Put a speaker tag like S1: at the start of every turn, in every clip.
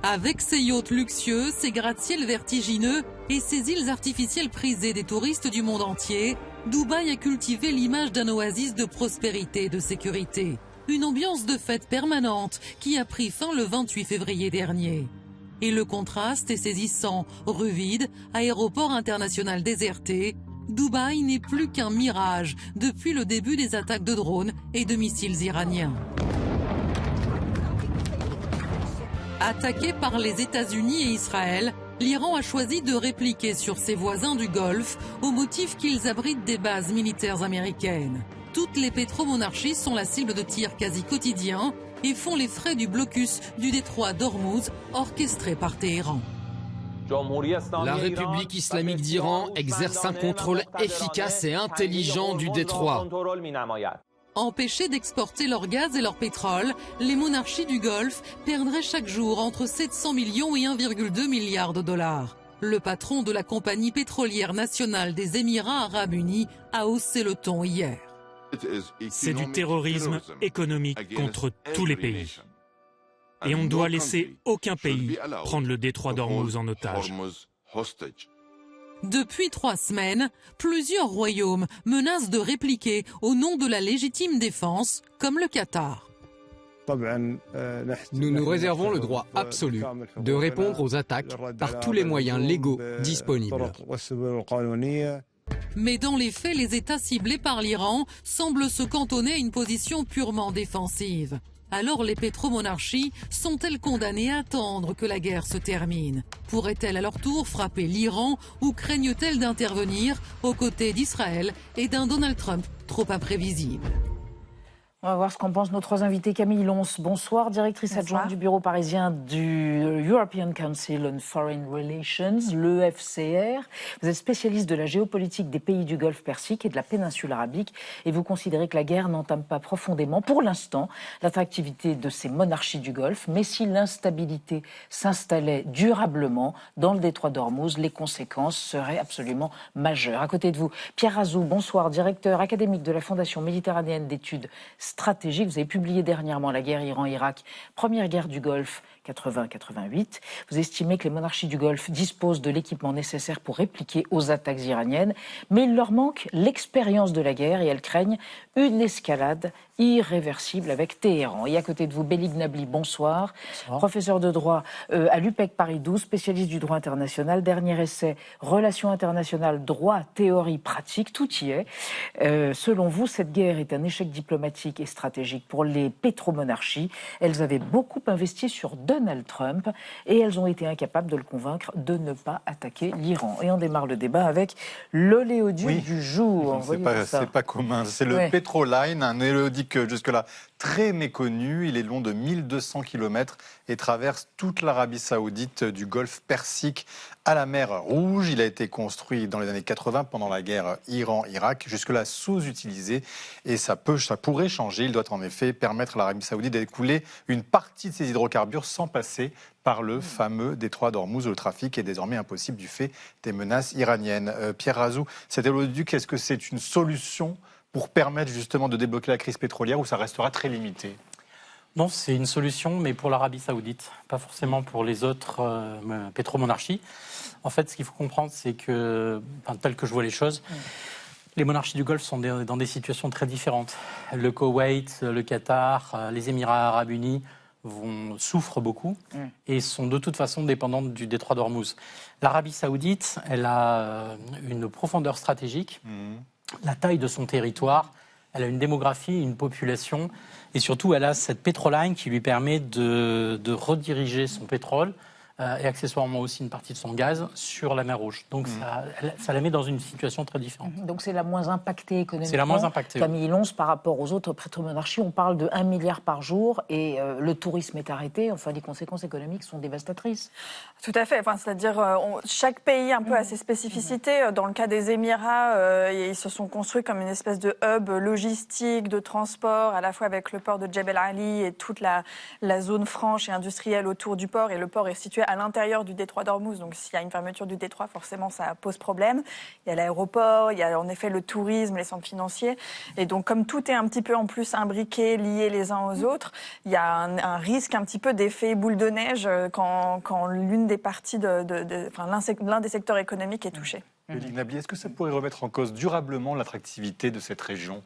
S1: Avec ses yachts luxueux, ses gratte-ciels vertigineux et ses îles artificielles prisées des touristes du monde entier, Dubaï a cultivé l'image d'un oasis de prospérité et de sécurité. Une ambiance de fête permanente qui a pris fin le 28 février dernier. Et le contraste est saisissant. Rue vide, aéroport international déserté, Dubaï n'est plus qu'un mirage depuis le début des attaques de drones et de missiles iraniens. Attaqué par les États-Unis et Israël, l'Iran a choisi de répliquer sur ses voisins du Golfe au motif qu'ils abritent des bases militaires américaines. Toutes les pétromonarchies sont la cible de tirs quasi quotidiens et font les frais du blocus du détroit d'Ormuz orchestré par Téhéran.
S2: La République islamique d'Iran exerce un contrôle efficace et intelligent du détroit.
S1: Empêchés d'exporter leur gaz et leur pétrole, les monarchies du Golfe perdraient chaque jour entre 700 millions et 1,2 milliard de dollars. Le patron de la compagnie pétrolière nationale des Émirats arabes unis a haussé le ton hier.
S3: C'est du terrorisme économique contre tous les pays. Et on ne doit laisser aucun pays prendre le détroit d'Ormuz en otage.
S1: Depuis 3 semaines, plusieurs royaumes menacent de répliquer au nom de la légitime défense, comme le Qatar.
S4: Nous nous réservons le droit absolu de répondre aux attaques par tous les moyens légaux disponibles.
S1: Mais dans les faits, les États ciblés par l'Iran semblent se cantonner à une position purement défensive. Alors les pétromonarchies sont-elles condamnées à attendre que la guerre se termine? Pourraient-elles à leur tour frapper l'Iran ou craignent-elles d'intervenir aux côtés d'Israël et d'un Donald Trump trop imprévisible?
S5: On va voir ce qu'en pensent nos 3 invités. Camille Lons, bonsoir, directrice adjointe du bureau parisien du European Council on Foreign Relations, l'EFCR. Vous êtes spécialiste de la géopolitique des pays du Golfe Persique et de la péninsule arabique et vous considérez que la guerre n'entame pas profondément, pour l'instant, l'attractivité de ces monarchies du Golfe. Mais si l'instabilité s'installait durablement dans le détroit d'Ormuz, les conséquences seraient absolument majeures. À côté de vous, Pierre Azou, bonsoir, directeur académique de la Fondation méditerranéenne d'études stratégique. Vous avez publié dernièrement La guerre Iran-Irak, première guerre du Golfe, 80-88. Vous estimez que les monarchies du Golfe disposent de l'équipement nécessaire pour répliquer aux attaques iraniennes, mais il leur manque l'expérience de la guerre et elles craignent une escalade irréversible avec Téhéran. Et à côté de vous, Belig Nabli, bonsoir. Professeur de droit à l'UPEC Paris 12, spécialiste du droit international. Dernier essai, Relations internationales, droit, théorie, pratique, tout y est. Selon vous, cette guerre est un échec diplomatique et stratégique pour les pétromonarchies. Elles avaient beaucoup investi sur Donald Trump et elles ont été incapables de le convaincre de ne pas attaquer l'Iran. Et on démarre le débat avec l'oléoduc du jour.
S6: C'est pas commun. C'est le Petroline, un oléoduc jusque-là très méconnu. Il est long de 1200 km et traverse toute l'Arabie Saoudite du Golfe Persique à la mer Rouge. Il a été construit dans les années 80 pendant la guerre Iran-Irak, jusque-là sous-utilisé et ça pourrait changer. Il doit en effet permettre à l'Arabie Saoudite d'écouler une partie de ses hydrocarbures sans passer par le fameux détroit d'Ormuz. Le trafic est désormais impossible du fait des menaces iraniennes. Pierre Razou, cet oléoduc, est-ce que c'est une solution pour permettre justement de débloquer la crise pétrolière ou ça restera très limité?
S7: Non, c'est une solution, mais pour l'Arabie Saoudite, pas forcément pour les autres pétromonarchies. En fait, ce qu'il faut comprendre, c'est que, tel que je vois les choses, les monarchies du Golfe sont dans des situations très différentes. Le Koweït, le Qatar, les Émirats arabes unis souffrent beaucoup et sont de toute façon dépendantes du détroit d'Ormuz. L'Arabie Saoudite, elle a une profondeur stratégique, la taille de son territoire, elle a une démographie, une population, et surtout elle a cette pétroline qui lui permet de rediriger son pétrole et accessoirement aussi une partie de son gaz sur la mer Rouge. Donc ça la met dans une situation très différente.
S5: Donc c'est la moins impactée économiquement.
S7: C'est la moins impactée.
S5: Camille Lons, par rapport aux autres pétromonarchies, on parle de 1 milliard par jour et le tourisme est arrêté. Enfin, les conséquences économiques sont dévastatrices.
S8: Tout à fait. Enfin, c'est-à-dire chaque pays un peu a ses spécificités. Dans le cas des Émirats, ils se sont construits comme une espèce de hub logistique, de transport, à la fois avec le port de Jebel Ali et toute la zone franche et industrielle autour du port. Et le port est situé à l'intérieur du détroit d'Ormuz. Donc s'il y a une fermeture du détroit, forcément ça pose problème. Il y a l'aéroport, il y a en effet le tourisme, les centres financiers. Et donc comme tout est un petit peu en plus imbriqué, lié les uns aux autres, il y a un risque un petit peu d'effet boule de neige quand l'une des parties, l'un des secteurs économiques est touché.
S6: Eline Nabli, est-ce que ça pourrait remettre en cause durablement l'attractivité de cette région ?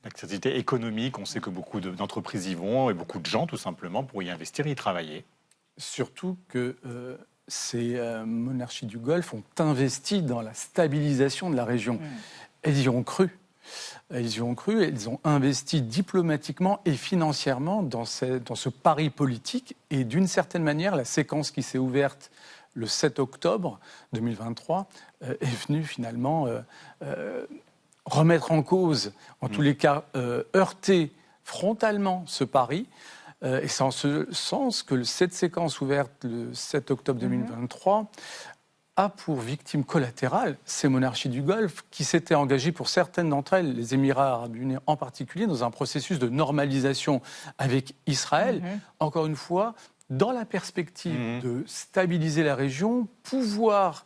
S6: L'activité économique, on sait que beaucoup d'entreprises y vont et beaucoup de gens, tout simplement, pour y investir et y travailler.
S9: Surtout que ces monarchies du Golfe ont investi dans la stabilisation de la région. Elles y ont cru. Elles ont investi diplomatiquement et financièrement dans ce pari politique. Et d'une certaine manière, la séquence qui s'est ouverte le 7 octobre 2023 est venue finalement remettre en cause, en tous les cas heurter frontalement ce pari. Et c'est en ce sens que cette séquence ouverte le 7 octobre 2023 a pour victime collatérale ces monarchies du Golfe qui s'étaient engagées pour certaines d'entre elles, les Émirats arabes unis en particulier, dans un processus de normalisation avec Israël. Encore une fois, dans la perspective de stabiliser la région, pouvoir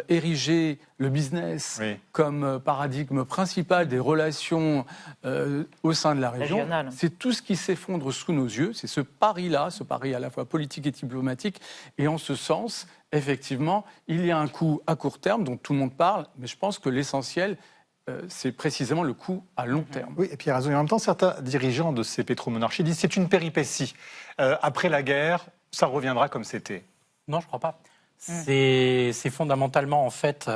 S9: ériger le business comme paradigme principal des relations au sein de la région, c'est tout ce qui s'effondre sous nos yeux. C'est ce pari-là, ce pari à la fois politique et diplomatique. Et en ce sens, effectivement, il y a un coût à court terme dont tout le monde parle, mais je pense que l'essentiel, c'est précisément le coût à long terme.
S6: Oui, et puis en même temps, certains dirigeants de ces pétromonarchies disent que c'est une péripétie. Après la guerre, ça reviendra comme c'était.
S7: Non, je ne crois pas. C'est fondamentalement, en fait,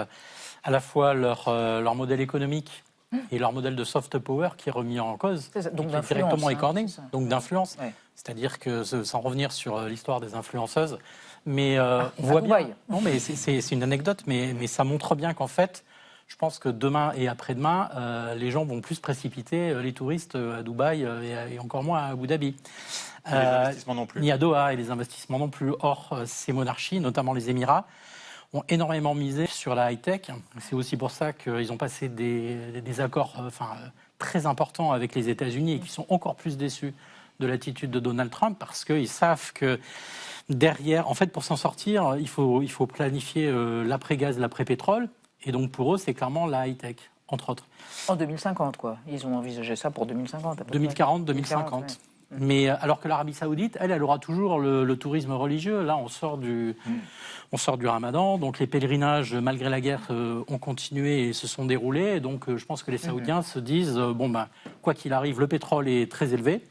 S7: à la fois leur modèle économique et leur modèle de soft power qui est remis en cause,
S5: donc
S7: qui est directement écorné, donc
S5: d'influence.
S7: d'influence. C'est-à-dire que, sans revenir sur l'histoire des influenceuses, mais on voit bien... Non, mais c'est une anecdote, mais ça montre bien qu'en fait, je pense que demain et après-demain, les gens vont plus précipiter les touristes à Dubaï et encore moins à Abu Dhabi.
S6: Les investissements non plus.
S7: Ni à Doha et les investissements non plus. Or, ces monarchies, notamment les Émirats, ont énormément misé sur la high-tech. C'est aussi pour ça qu'ils ont passé des accords très importants avec les États-Unis et qui sont encore plus déçus de l'attitude de Donald Trump parce qu'ils savent que derrière, en fait, pour s'en sortir, il faut planifier l'après-gaz, l'après-pétrole. Et donc, pour eux, c'est clairement la high-tech, entre autres.
S5: En 2050, quoi. Ils ont envisagé ça pour 2050.
S7: 2040, 2050. Ouais. Mais alors que l'Arabie Saoudite, elle aura toujours le tourisme religieux. Là, on sort du Ramadan. Donc, les pèlerinages, malgré la guerre, ont continué et se sont déroulés. Et donc, je pense que les Saoudiens se disent, quoi qu'il arrive, le pétrole est très élevé.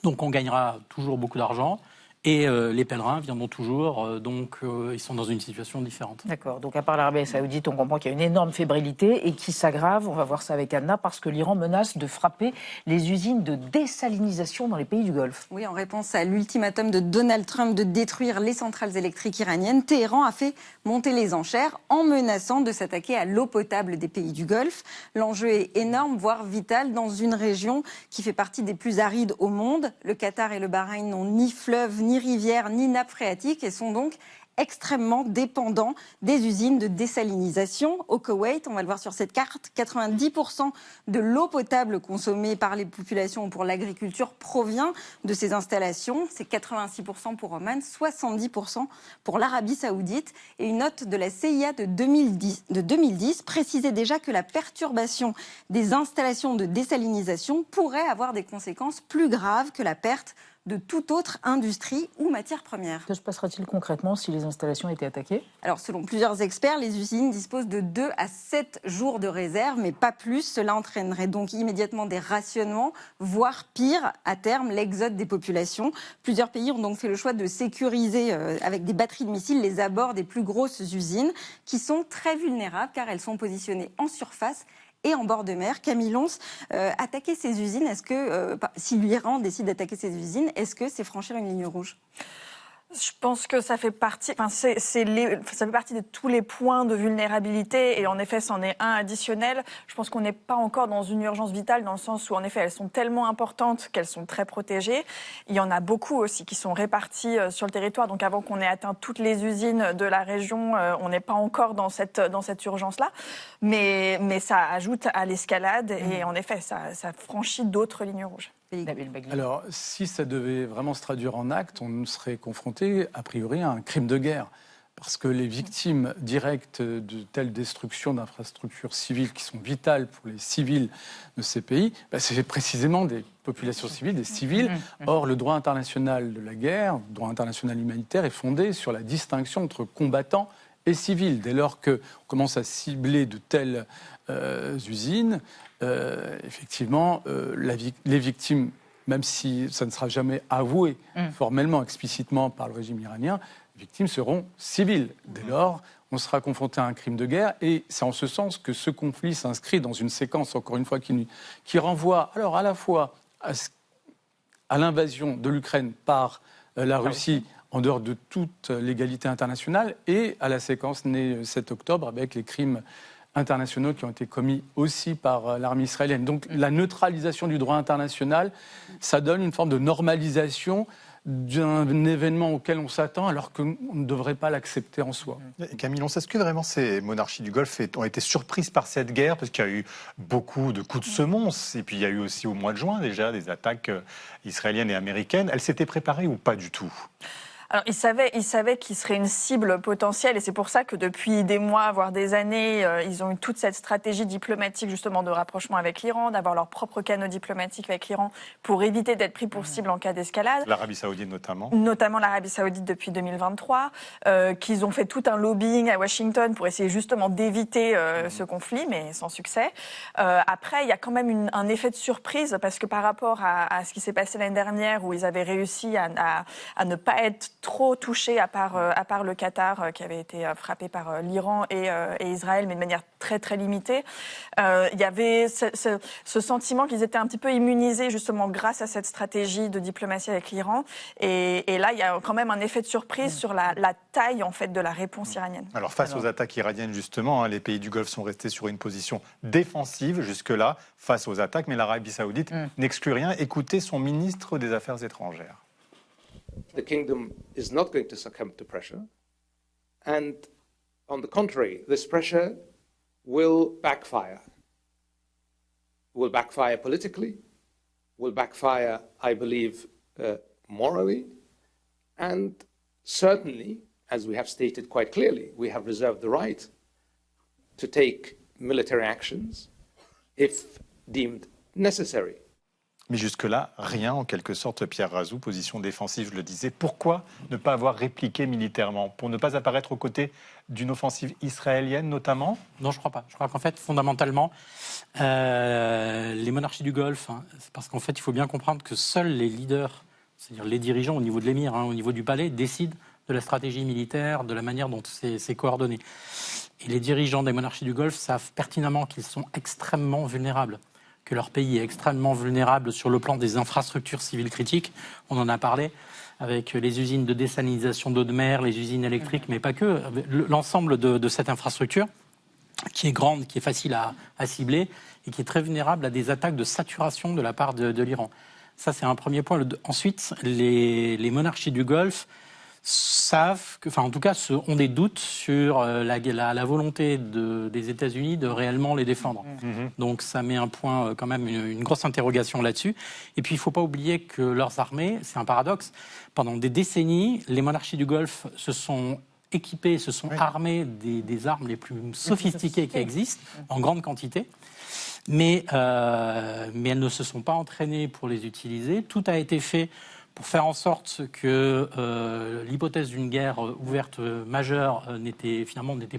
S7: Donc, on gagnera toujours beaucoup d'argent. Et les pèlerins viendront toujours, donc ils sont dans une situation différente.
S5: D'accord, donc à part l'Arabie Saoudite, on comprend qu'il y a une énorme fébrilité et qui s'aggrave, on va voir ça avec Anna, parce que l'Iran menace de frapper les usines de désalinisation dans les pays du Golfe.
S10: Oui, en réponse à l'ultimatum de Donald Trump de détruire les centrales électriques iraniennes, Téhéran a fait monter les enchères en menaçant de s'attaquer à l'eau potable des pays du Golfe. L'enjeu est énorme, voire vital, dans une région qui fait partie des plus arides au monde. Le Qatar et le Bahreïn n'ont ni fleuve, ni rivières, ni nappes phréatiques et sont donc extrêmement dépendants des usines de désalinisation. Au Koweït, on va le voir sur cette carte, 90% de l'eau potable consommée par les populations ou pour l'agriculture provient de ces installations. C'est 86% pour Oman, 70% pour l'Arabie Saoudite. Et une note de la CIA de 2010 précisait déjà que la perturbation des installations de désalinisation pourrait avoir des conséquences plus graves que la perte de toute autre industrie ou matière première.
S5: Que se passera-t-il concrètement si les installations étaient attaquées ?
S10: Alors, selon plusieurs experts, les usines disposent de 2 à 7 jours de réserve, mais pas plus. Cela entraînerait donc immédiatement des rationnements, voire pire, à terme, l'exode des populations. Plusieurs pays ont donc fait le choix de sécuriser avec des batteries de missiles les abords des plus grosses usines, qui sont très vulnérables car elles sont positionnées en surface et en bord de mer. Camille Lons, attaquer ces usines, est-ce que, si l'Iran décide d'attaquer ces usines, est-ce que c'est franchir une ligne rouge ?
S8: Je pense que ça fait partie, ça fait partie de tous les points de vulnérabilité et en effet, c'en est un additionnel. Je pense qu'on n'est pas encore dans une urgence vitale dans le sens où en effet, elles sont tellement importantes qu'elles sont très protégées. Il y en a beaucoup aussi qui sont réparties sur le territoire. Donc avant qu'on ait atteint toutes les usines de la région, on n'est pas encore dans cette urgence-là. Mais ça ajoute à l'escalade et en effet, ça franchit d'autres lignes rouges.
S9: Alors, si ça devait vraiment se traduire en actes, on serait confronté, a priori, à un crime de guerre. Parce que les victimes directes de telles destructions d'infrastructures civiles qui sont vitales pour les civils de ces pays, c'est précisément des populations civiles, des civils. Or, le droit international de la guerre, le droit international humanitaire est fondé sur la distinction entre combattants et civils. Dès lors qu'on commence à cibler de telles usines, effectivement, les victimes, même si ça ne sera jamais avoué formellement, explicitement par le régime iranien, les victimes seront civiles. Dès lors, on sera confronté à un crime de guerre, et c'est en ce sens que ce conflit s'inscrit dans une séquence, encore une fois, qui renvoie alors à la fois à l'invasion de l'Ukraine par la Russie, en dehors de toute légalité internationale, et à la séquence née 7 octobre avec les crimes internationaux qui ont été commis aussi par l'armée israélienne. Donc la neutralisation du droit international, ça donne une forme de normalisation d'un événement auquel on s'attend alors qu'on ne devrait pas l'accepter en soi.
S6: Camille Lons, est-ce que vraiment ces monarchies du Golfe ont été surprises par cette guerre? Parce qu'il y a eu beaucoup de coups de semonce, et puis il y a eu aussi au mois de juin déjà des attaques israéliennes et américaines. Elles s'étaient préparées ou pas du tout?
S8: Alors, ils savaient qu'ils seraient une cible potentielle, et c'est pour ça que depuis des mois, voire des années, ils ont eu toute cette stratégie diplomatique justement de rapprochement avec l'Iran, d'avoir leur propre canaux diplomatiques avec l'Iran pour éviter d'être pris pour cible en cas d'escalade.
S6: L'Arabie Saoudite notamment.
S8: Notamment l'Arabie Saoudite depuis 2023, qu'ils ont fait tout un lobbying à Washington pour essayer justement d'éviter ce conflit, mais sans succès. Après, il y a quand même un effet de surprise, parce que par rapport à ce qui s'est passé l'année dernière, où ils avaient réussi à ne pas être trop touchés, à part le Qatar qui avait été frappé par l'Iran et Israël, mais de manière très très limitée. Il y avait ce sentiment qu'ils étaient un petit peu immunisés justement grâce à cette stratégie de diplomatie avec l'Iran. Et là, il y a quand même un effet de surprise sur la taille en fait de la réponse iranienne.
S6: Alors face aux attaques iraniennes justement, les pays du Golfe sont restés sur une position défensive jusque-là face aux attaques, mais l'Arabie Saoudite n'exclut rien. Écoutez son ministre des Affaires étrangères.
S11: The kingdom is not going to succumb to pressure. And on the contrary, this pressure will backfire. Will backfire politically, will backfire, I believe, morally, and certainly, as we have stated quite clearly, we have reserved the right to take military actions if deemed necessary.
S6: Mais jusque-là, rien en quelque sorte, Pierre Razou, position défensive, je le disais. Pourquoi ne pas avoir répliqué militairement? Pour ne pas apparaître aux côtés d'une offensive israélienne notamment?
S7: Non, je ne crois pas. Je crois qu'en fait, fondamentalement, les monarchies du Golfe, c'est parce qu'en fait, il faut bien comprendre que seuls les leaders, c'est-à-dire les dirigeants au niveau de l'émir, au niveau du palais, décident de la stratégie militaire, de la manière dont c'est coordonné. Et les dirigeants des monarchies du Golfe savent pertinemment qu'ils sont extrêmement vulnérables, que leur pays est extrêmement vulnérable sur le plan des infrastructures civiles critiques. On en a parlé avec les usines de désalinisation d'eau de mer, les usines électriques, mais pas que. L'ensemble de cette infrastructure, qui est grande, qui est facile à cibler et qui est très vulnérable à des attaques de saturation de la part de l'Iran. Ça, c'est un premier point. Ensuite, les monarchies du Golfe savent, en tout cas, ont des doutes sur la volonté des États-Unis de réellement les défendre. Donc ça met un point, quand même, une grosse interrogation là-dessus. Et puis il ne faut pas oublier que leurs armées, c'est un paradoxe, pendant des décennies, les monarchies du Golfe se sont équipées, se sont armées des armes les plus sophistiquées qui existent, en grande quantité. Mais elles ne se sont pas entraînées pour les utiliser. Tout a été fait pour faire en sorte que l'hypothèse d'une guerre ouverte majeure n'était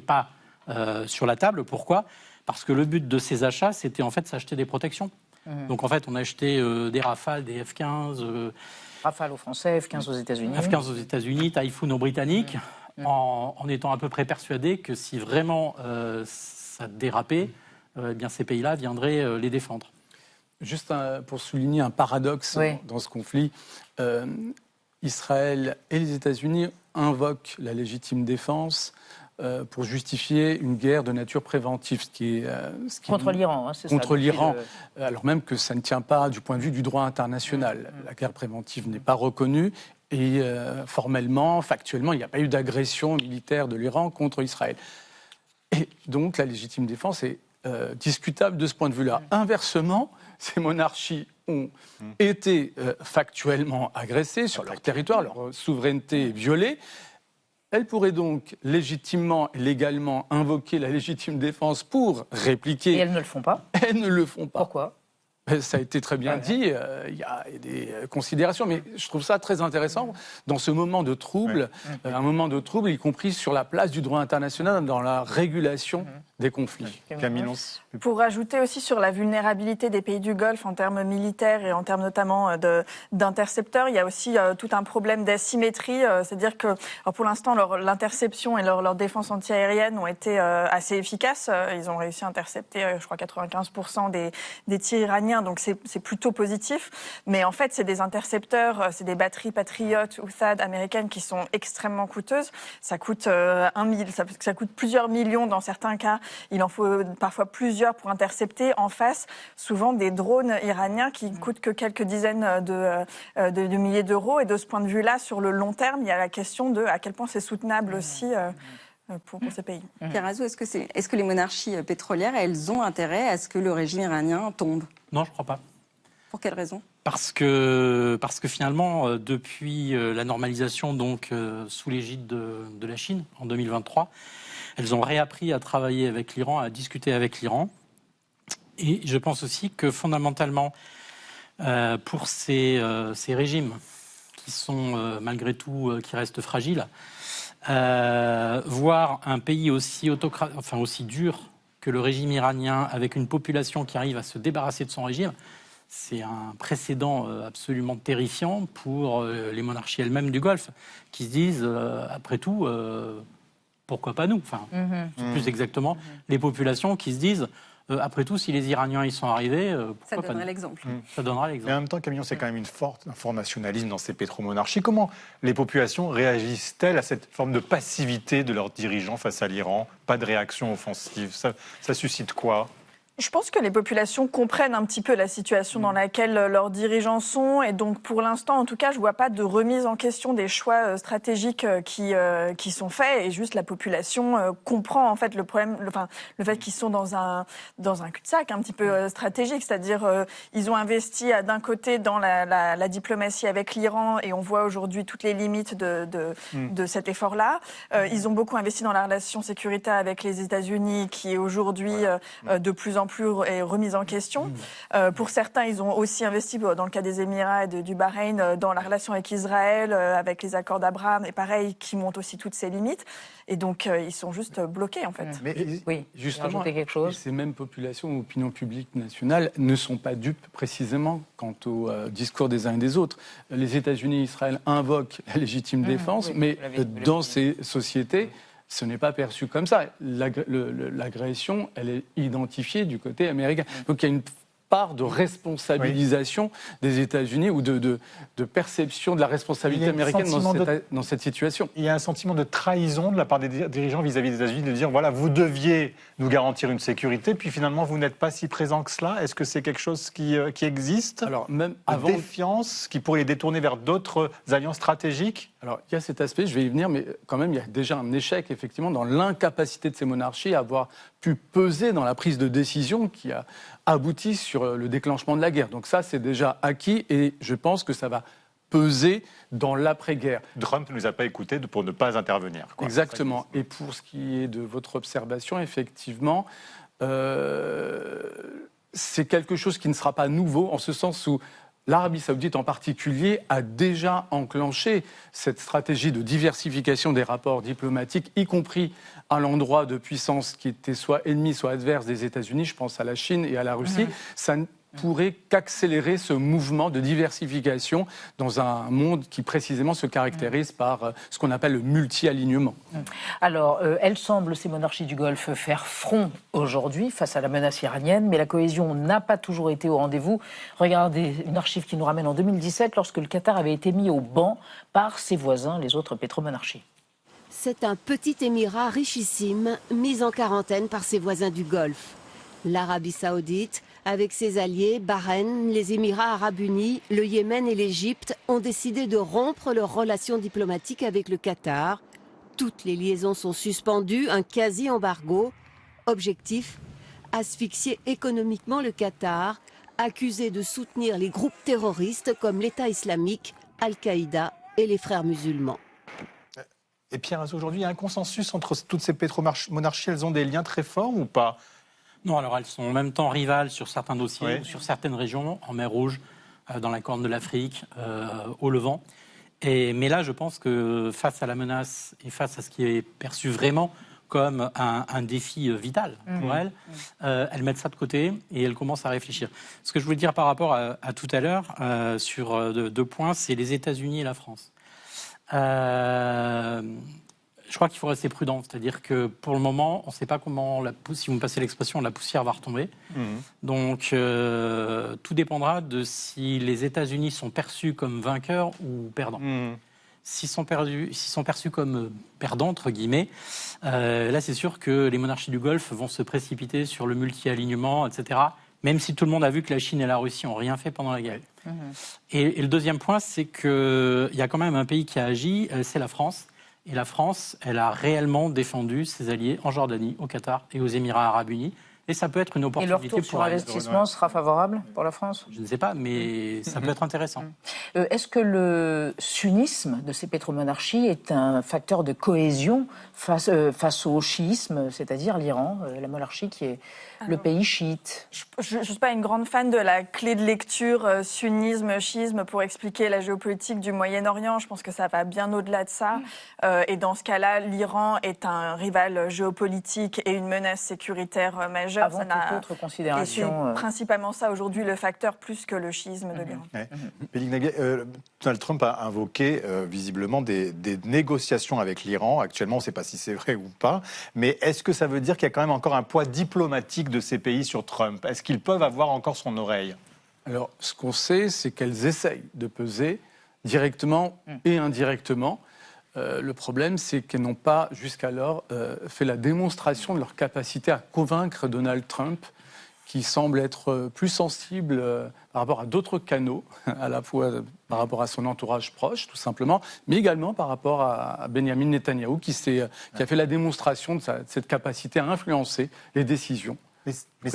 S7: pas sur la table. Pourquoi? Parce que le but de ces achats, c'était en fait s'acheter des protections. Donc en fait, on a acheté des Rafales, des F-15...
S5: Rafale aux Français, F-15 aux États-Unis.
S7: F-15 aux États-Unis, Typhoon aux Britanniques, en étant à peu près persuadés que si vraiment ça dérapait, eh bien ces pays-là viendraient les défendre.
S9: Juste pour souligner un paradoxe dans ce conflit, Israël et les États-Unis invoquent la légitime défense pour justifier une guerre de nature préventive,
S5: contre l'Iran, c'est ça.
S9: Contre l'Iran, alors même que ça ne tient pas du point de vue du droit international. La guerre préventive n'est pas reconnue et formellement, factuellement, il n'y a pas eu d'agression militaire de l'Iran contre Israël. Et donc la légitime défense est discutable de ce point de vue-là. Inversement, ces monarchies ont été factuellement agressés sur leur territoire, leur souveraineté est violée. Elles pourraient donc légitimement et légalement invoquer la légitime défense pour répliquer.
S5: Et elles ne le font pas.
S9: Elles ne le font pas.
S5: Pourquoi ?
S9: Ça a été très bien dit, il y a des considérations, mais je trouve ça très intéressant dans ce moment de trouble, un moment de trouble, y compris sur la place du droit international dans la régulation des conflits.
S6: Camille.
S8: Pour ajouter aussi sur la vulnérabilité des pays du Golfe en termes militaires et en termes notamment d'intercepteurs, il y a aussi tout un problème d'asymétrie, c'est-à-dire que pour l'instant l'interception et leur défense antiaérienne ont été assez efficaces. Ils ont réussi à intercepter, je crois, 95% des tirs iraniens, donc c'est plutôt positif. Mais en fait, c'est des intercepteurs, c'est des batteries Patriot ou THAAD américaines qui sont extrêmement coûteuses. Ça coûte ça coûte plusieurs millions dans certains cas. Il en faut parfois plusieurs pour intercepter en face, souvent des drones iraniens qui coûtent que quelques dizaines de milliers d'euros. Et de ce point de vue-là, sur le long terme, il y a la question de à quel point c'est soutenable aussi pour ces pays.
S10: Pierre Azou, est-ce que les monarchies pétrolières, elles ont intérêt à ce que le régime iranien tombe ?
S7: Non, je ne crois pas.
S10: Pour quelle raison ?
S7: Parce que finalement, depuis la normalisation donc sous l'égide de la Chine en 2023, elles ont réappris à travailler avec l'Iran, à discuter avec l'Iran. Et je pense aussi que fondamentalement, pour ces régimes qui sont malgré tout, qui restent fragiles, voir un pays aussi aussi dur que le régime iranien, avec une population qui arrive à se débarrasser de son régime, c'est un précédent absolument terrifiant pour les monarchies elles-mêmes du Golfe, qui se disent, après tout, pourquoi pas nous ? Enfin, plus exactement, les populations qui se disent, après tout, si les Iraniens y sont arrivés, pourquoi pas nous ?
S10: L'exemple.
S7: Ça donnera l'exemple.
S6: Mais en même temps, Camillon, c'est quand même un fort nationalisme dans ces pétromonarchies. Comment les populations réagissent-elles à cette forme de passivité de leurs dirigeants face à l'Iran ? Pas de réaction offensive. Ça suscite quoi ?
S8: Je pense que les populations comprennent un petit peu la situation dans laquelle leurs dirigeants sont, et donc pour l'instant, en tout cas, je vois pas de remise en question des choix stratégiques qui sont faits, et juste la population comprend en fait le problème, le fait qu'ils sont dans un cul-de-sac un petit peu stratégique, c'est-à-dire ils ont investi d'un côté dans la diplomatie avec l'Iran, et on voit aujourd'hui toutes les limites de cet effort-là. Ils ont beaucoup investi dans la relation sécuritaire avec les États-Unis, qui est aujourd'hui de plus en plus remise en question. Pour certains, ils ont aussi investi, dans le cas des Émirats et du Bahreïn, dans la relation avec Israël, avec les accords d'Abraham, et pareil, qui montrent aussi toutes ces limites. Et donc, ils sont juste bloqués, en fait.
S5: Mais oui,
S9: justement,
S5: quelque chose.
S9: Ces mêmes populations, opinion publique nationale, ne sont pas dupes précisément quant au discours des uns et des autres. Les États-Unis et Israël invoquent la légitime défense, mais dans ces sociétés, ce n'est pas perçu comme ça. L'agression, elle est identifiée du côté américain. Donc il y a une part de responsabilisation des États-Unis ou de perception de la responsabilité américaine dans cette situation.
S6: Il y a un sentiment de trahison de la part des dirigeants vis-à-vis des États-Unis, de dire voilà, vous deviez nous garantir une sécurité, puis finalement vous n'êtes pas si présent que cela. Est-ce que c'est quelque chose qui existe ?
S9: Alors même
S6: avant défiance qui pourrait les détourner vers d'autres alliances stratégiques ?
S9: Alors il y a cet aspect, je vais y venir, mais quand même il y a déjà un échec effectivement dans l'incapacité de ces monarchies à avoir pu peser dans la prise de décision qui a abouti sur le déclenchement de la guerre. Donc ça, c'est déjà acquis et je pense que ça va peser dans l'après-guerre.
S6: Trump ne nous a pas écoutés pour ne pas intervenir.
S9: Exactement. Et pour ce qui est de votre observation, effectivement, c'est quelque chose qui ne sera pas nouveau, en ce sens où l'Arabie saoudite en particulier a déjà enclenché cette stratégie de diversification des rapports diplomatiques, y compris à l'endroit de puissances qui étaient soit ennemies, soit adverses des États-Unis. Je pense à la Chine et à la Russie. Ça ne pourrait qu'accélérer ce mouvement de diversification dans un monde qui précisément se caractérise par ce qu'on appelle le multi-alignement.
S5: Alors, elles semblent, ces monarchies du Golfe, faire front aujourd'hui face à la menace iranienne, mais la cohésion n'a pas toujours été au rendez-vous. Regardez une archive qui nous ramène en 2017, lorsque le Qatar avait été mis au ban par ses voisins, les autres pétromonarchies.
S12: C'est un petit émirat richissime, mis en quarantaine par ses voisins du Golfe. L'Arabie saoudite, avec ses alliés, Bahreïn, les Émirats arabes unis, le Yémen et l'Égypte, ont décidé de rompre leurs relations diplomatiques avec le Qatar. Toutes les liaisons sont suspendues, un quasi-embargo. Objectif, asphyxier économiquement le Qatar accusés de soutenir les groupes terroristes comme l'État islamique, Al-Qaïda et les Frères musulmans.
S6: Et Pierre, aujourd'hui, il y a un consensus entre toutes ces pétromonarchies, elles ont des liens très forts ou pas?
S7: Non, alors elles sont en même temps rivales sur certains dossiers, ou sur certaines régions, en mer Rouge, dans la Corne de l'Afrique, au Levant. Mais là, je pense que face à la menace et face à ce qui est perçu vraiment comme un défi vital pour elles mettent ça de côté et elles commencent à réfléchir. Ce que je voulais dire par rapport à tout à l'heure, sur deux points, c'est les États-Unis et la France. Je crois qu'il faut rester prudent, c'est-à-dire que pour le moment, on ne sait pas comment, si vous me passez l'expression, la poussière va retomber. Donc, tout dépendra de si les États-Unis sont perçus comme vainqueurs ou perdants. S'ils sont perçus comme perdants, entre guillemets, là, c'est sûr que les monarchies du Golfe vont se précipiter sur le multi-alignement, etc., même si tout le monde a vu que la Chine et la Russie n'ont rien fait pendant la guerre. Et le deuxième point, c'est qu'il y a quand même un pays qui a agi, c'est la France. Et la France, elle a réellement défendu ses alliés en Jordanie, au Qatar et aux Émirats arabes unis. Et ça peut être une opportunité pour elle.
S5: Et leur retour sur investissement sera favorable pour la France?
S7: Je ne sais pas, mais ça peut être intéressant.
S5: Est-ce que le sunnisme de ces pétromonarchies est un facteur de cohésion face au chiisme, c'est-à-dire l'Iran, la monarchie qui est le pays chiite?
S8: Je ne suis pas une grande fan de la clé de lecture sunnisme, chiisme pour expliquer la géopolitique du Moyen-Orient. Je pense que ça va bien au-delà de ça. Et dans ce cas-là, l'Iran est un rival géopolitique et une menace sécuritaire majeure.
S5: Avant toute autre considération.
S8: Et c'est principalement ça aujourd'hui le facteur plus que le schisme de l'Iran.
S6: Donald Trump a invoqué visiblement des négociations avec l'Iran. Actuellement, on ne sait pas si c'est vrai ou pas. Mais est-ce que ça veut dire qu'il y a quand même encore un poids diplomatique de ces pays sur Trump? Est-ce qu'ils peuvent avoir encore son oreille?
S9: Alors, ce qu'on sait, c'est qu'elles essayent de peser directement et indirectement. Le problème, c'est qu'elles n'ont pas, jusqu'alors, fait la démonstration de leur capacité à convaincre Donald Trump, qui semble être plus sensible par rapport à d'autres canaux, à la fois par rapport à son entourage proche, tout simplement, mais également par rapport à Benjamin Netanyahou, qui a fait la démonstration de cette capacité à influencer les décisions.
S6: Mais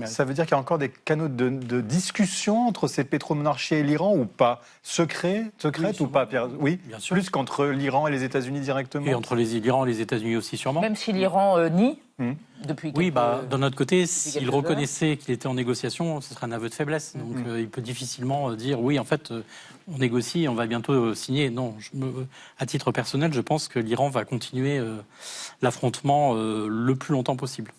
S6: ça veut dire qu'il y a encore des canaux de discussion entre ces pétromonarchies et l'Iran ou pas? Secrète ou pas, Pierre? Oui, bien sûr. Plus qu'entre l'Iran et les États-Unis directement?
S7: Et entre l'Iran et les États-Unis aussi, sûrement.
S5: Même si l'Iran nie depuis quelques...
S7: Oui, d'un autre côté, s'il reconnaissait qu'il était en négociation, ce serait un aveu de faiblesse. Donc il peut difficilement dire oui, en fait, on négocie et on va bientôt signer. Non, à titre personnel, je pense que l'Iran va continuer l'affrontement le plus longtemps possible.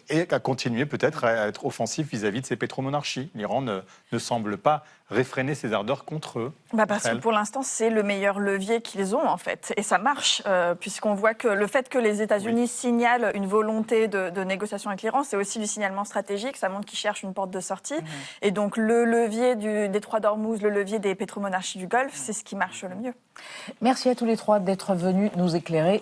S6: Et à continuer peut-être à être offensif vis-à-vis de ces pétromonarchies. L'Iran ne semble pas réfréner ses ardeurs contre eux.
S8: Parce que pour l'instant, c'est le meilleur levier qu'ils ont, en fait. Et ça marche, puisqu'on voit que le fait que les États-Unis signalent une volonté de négociation avec l'Iran, c'est aussi du signalement stratégique. Ça montre qu'ils cherchent une porte de sortie. Et donc, le levier du détroit d'Ormuz, le levier des pétromonarchies du Golfe, c'est ce qui marche le mieux.
S5: Merci à tous les trois d'être venus nous éclairer